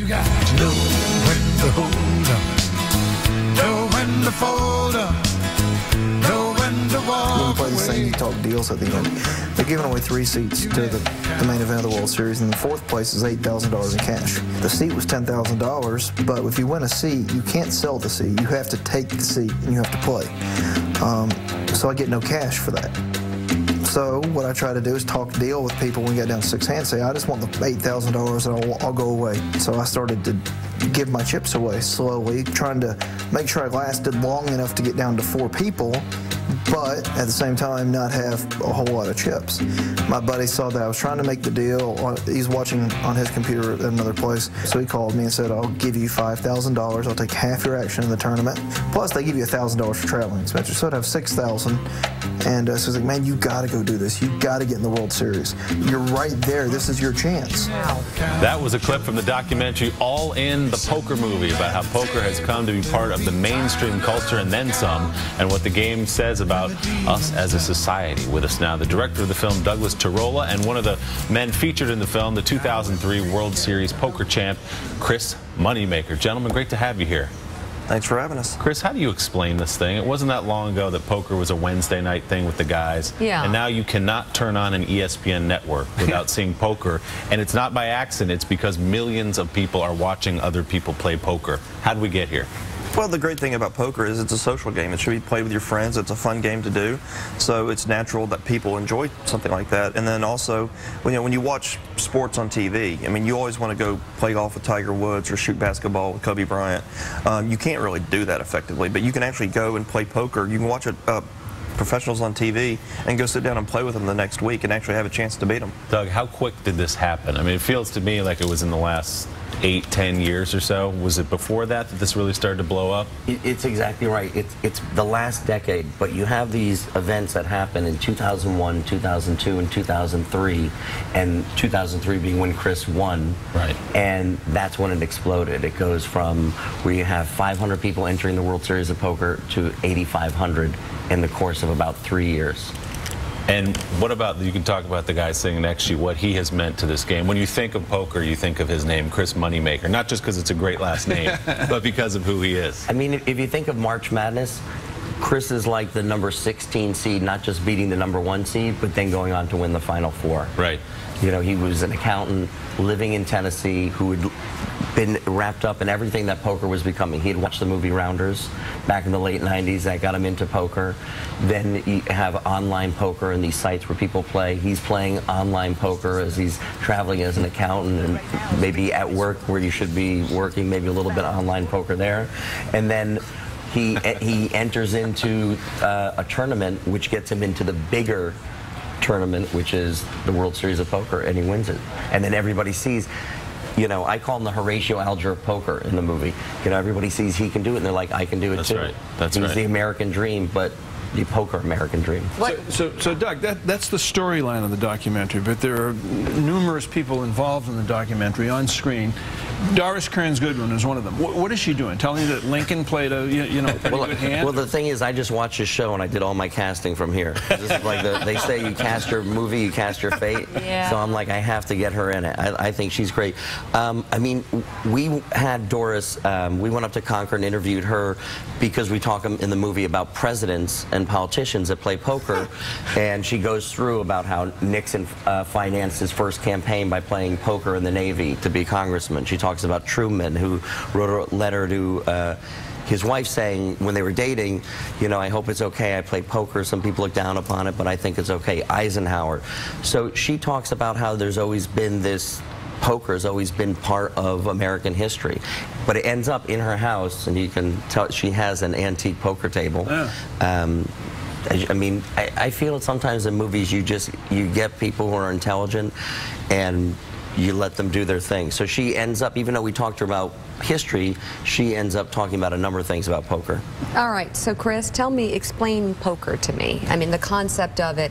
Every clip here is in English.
You got to know when to hold up, know when to fold up, know when to walk. When you play these things, you talk deals at the end. They're giving away 3 seats to the main event of the World Series, and the 4th place is $8,000 in cash. The seat was $10,000, but if you win a seat, you can't sell the seat. You have to take the seat, and you have to play. So I get no cash for that. So what I try to do is talk deal with people when we get down to 6 hands, say, I just want the $8,000 and I'll go away. So I started to give my chips away slowly, trying to make sure I lasted long enough to get down to 4 people, but at the same time not have a whole lot of chips. My buddy saw that I was trying to make the deal. He's watching on his computer at another place, so he called me and said, I'll give you $5,000. I'll take half your action in the tournament. Plus, they give you $1,000 for traveling expenses, so I'd have $6,000. And so he's like, man, you got to go do this. You got to get in the World Series. You're right there. This is your chance. That was a clip from the documentary All In, the poker movie, about how poker has come to be part of the mainstream culture and then some, and what the game says about us as a society. With us now, the director of the film, Doug Tirola, and one of the men featured in the film, the 2003 World Series poker champ, Chris Moneymaker. Gentlemen, great to have you here. Thanks for having us. Chris, how do you explain this thing? It wasn't that long ago that poker was a Wednesday night thing with the guys. Yeah. And now you cannot turn on an ESPN network without seeing poker. And it's not by accident. It's because millions of people are watching other people play poker. How did we get here? Well, the great thing about poker is it's a social game. It should be played with your friends. It's a fun game to do. So it's natural that people enjoy something like that. And then also, when you watch sports on TV, I mean, you always want to go play golf with Tiger Woods or shoot basketball with Kobe Bryant. You can't really do that effectively, but you can actually go and play poker. You can watch professionals on TV and go sit down and play with them the next week and actually have a chance to beat them. Doug, how quick did this happen? I mean, it feels to me like it was in the last 8-10 years or so. Was it before that this really started to blow up? It's exactly right. It's the last decade, but you have these events that happen in 2001, 2002, and 2003, and 2003 being when Chris won. Right. And that's when it exploded. It goes from where you have 500 people entering the World Series of Poker to 8,500 in the course of about 3 years. And what about, you can talk about the guy sitting next to you, what he has meant to this game. When you think of poker, you think of his name, Chris Moneymaker, not just because it's a great last name, but because of who he is. I mean, if you think of March Madness, Chris is like the number 16 seed, not just beating the number 1 seed, but then going on to win the Final Four. Right. You know, he was an accountant living in Tennessee who had been wrapped up in everything that poker was becoming. He had watched the movie Rounders back in the late 90s. That got him into poker. Then you have online poker and these sites where people play. He's playing online poker as he's traveling as an accountant and maybe at work where you should be working, maybe a little bit of online poker there. And then he enters into a tournament which gets him into the bigger tournament, which is the World Series of Poker, and he wins it. And then everybody sees, you know, I call him the Horatio Alger of poker in the movie. You know, everybody sees he can do it, and they're like, I can do it too. That's right. That's right. He's the American dream, but the poker American dream. So Doug, that's the storyline of the documentary, but there are numerous people involved in the documentary on screen. Doris Kearns Goodwin is one of them. What is she doing? Telling you that Lincoln played a pretty good hand? Well, the thing is, I just watched his show and I did all my casting from here. This is like they say, you cast your movie, you cast your fate. Yeah. So I'm like, I have to get her in it. I think she's great. I mean, we had Doris. We went up to Concord and interviewed her because we talk in the movie about presidents and politicians that play poker, and she goes through about how Nixon financed his first campaign by playing poker in the Navy to be congressman. She talks about Truman, who wrote a letter to his wife saying when they were dating, you know, I hope it's okay, I play poker, some people look down upon it, but I think it's okay. Eisenhower. So she talks about how there's always been this, poker has always been part of American history, but it ends up in her house, and you can tell she has an antique poker table. Yeah. I mean, I feel that sometimes in movies you get people who are intelligent and you let them do their thing. So she ends up, even though we talked to her about history, she ends up talking about a number of things about poker. All right, so Chris, explain poker to me. I mean, the concept of it,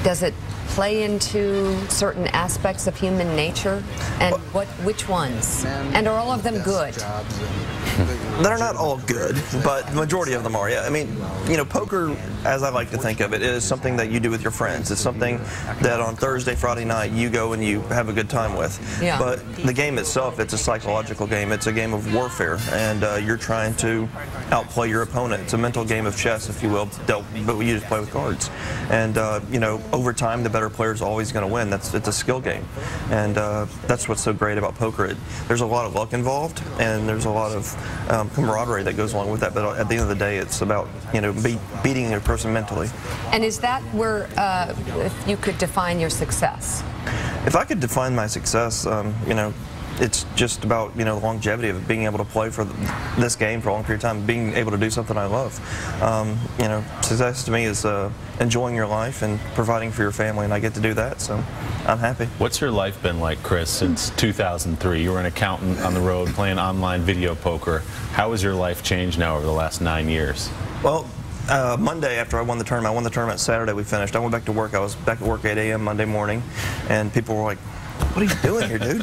does it play into certain aspects of human nature? And which ones? And are all of them good? They're not all good, but the majority of them are. Yeah, I mean, you know, poker, as I like to think of it, is something that you do with your friends. It's something that on Thursday, Friday night, you go and you have a good time with. Yeah. But the game itself, it's a psychological game. It's a game of warfare, and you're trying to outplay your opponent. It's a mental game of chess, if you will, but you just play with cards. And you know, over time, the better player is always going to win. It's a skill game, and that's what's so great about poker. There's a lot of luck involved, and there's a lot of camaraderie that goes along with that. But at the end of the day, it's about, you know, beating a person mentally. And is that where, if you could define your success? If I could define my success, you know, it's just about, you know, the longevity of it, being able to play for this game for a long period of time, being able to do something I love. You know, success to me is enjoying your life and providing for your family, and I get to do that, so I'm happy. What's your life been like, Chris, since 2003? You were an accountant on the road playing online video poker. How has your life changed now over the last 9 years? Well, Monday, after I won the tournament Saturday, we finished. I went back to work. I was back at work at 8 a.m. Monday morning, and people were like, "What are you doing here, dude?"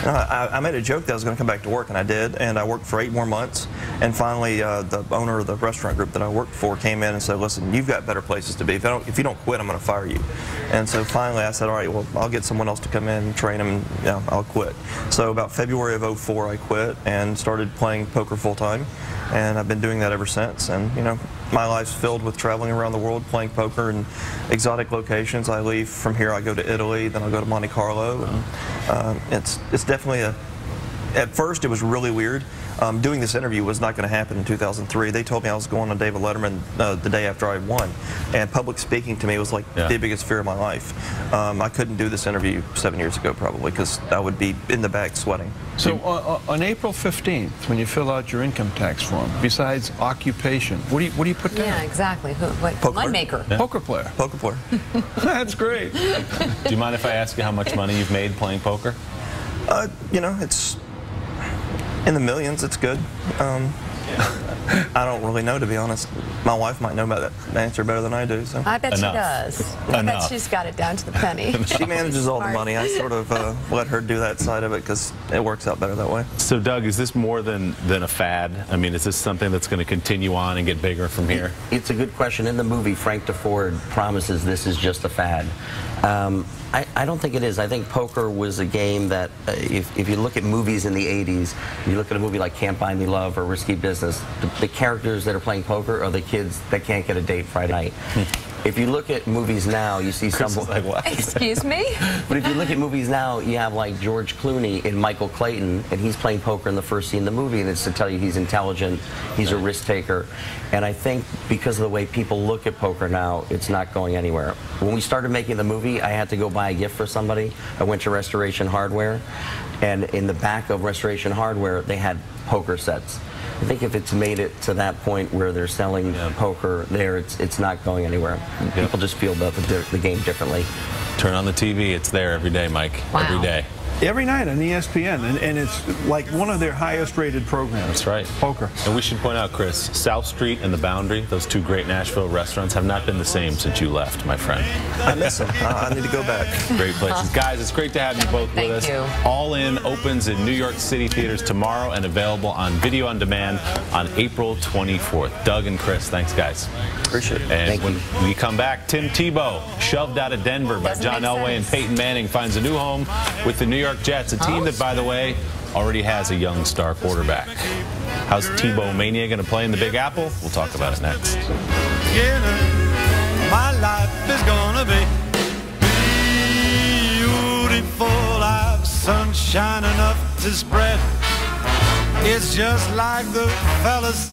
I made a joke that I was going to come back to work, and I did, and I worked for 8 more months, and finally the owner of the restaurant group that I worked for came in and said, "Listen, you've got better places to be. If you don't quit, I'm going to fire you." And so finally I said, "All right, well, I'll get someone else to come in and train them, and you know, I'll quit." So about February of '04, I quit and started playing poker full-time, and I've been doing that ever since. And you know, my life's filled with traveling around the world playing poker in exotic locations. I leave from here, I go to Italy, then I go to Monte Carlo, and it's definitely at first it was really weird. Doing this interview was not going to happen in 2003. They told me I was going on David Letterman the day after I won, and public speaking to me was like the biggest fear of my life. I couldn't do this interview 7 years ago probably, because I would be in the bag sweating. So on April 15th, when you fill out your income tax form, besides occupation, what do you put down? Yeah, exactly. Moneymaker. Yeah. Poker player. Poker player. That's great. Do you mind if I ask you how much money you've made playing poker? You know, it's in the millions. It's good. I don't really know, to be honest. My wife might know about that answer better than I do. So. I bet she does. I bet she's got it down to the penny. She manages all the money. I sort of let her do that side of it because it works out better that way. So, Doug, is this more than a fad? I mean, is this something that's going to continue on and get bigger from here? It's a good question. In the movie, Frank DeFord promises this is just a fad. I don't think it is. I think poker was a game that, if you look at movies in the 80s, you look at a movie like Can't Buy Me Love or Risky Business, the characters that are playing poker are the kids that can't get a date Friday night. If you look at movies now, you see someone like, what? Excuse me? But if you look at movies now, you have like George Clooney in Michael Clayton, and he's playing poker in the first scene of the movie, and it's to tell you he's intelligent, he's a risk taker. And I think because of the way people look at poker now, it's not going anywhere. When we started making the movie, I had to go buy a gift for somebody. I went to Restoration Hardware, and in the back of Restoration Hardware, they had poker sets. I think if it's made it to that point where they're selling poker there, it's not going anywhere. People just feel about the game differently. Turn on the TV, it's there every day, Mike. Wow. Every day. Every night on ESPN, and it's like one of their highest rated programs. That's right. Poker. And we should point out, Chris, South Street and the Boundary, those two great Nashville restaurants, have not been the same since you left, my friend. I miss them. I need to go back. Great places. Guys, it's great to have you both with us. Thank you. All In opens in New York City theaters tomorrow and available on video on demand on April 24th. Doug and Chris, thanks, guys. Appreciate it. And when we come back, Tim Tebow, shoved out of Denver by John Elway and Peyton Manning, finds a new home with the New York Jets, a team that, by the way, already has a young star quarterback. How's Tebow Mania going to play in the Big Apple? We'll talk about it next. My life is gonna be beautiful. I've sunshine enough to spread. It's just like the fellas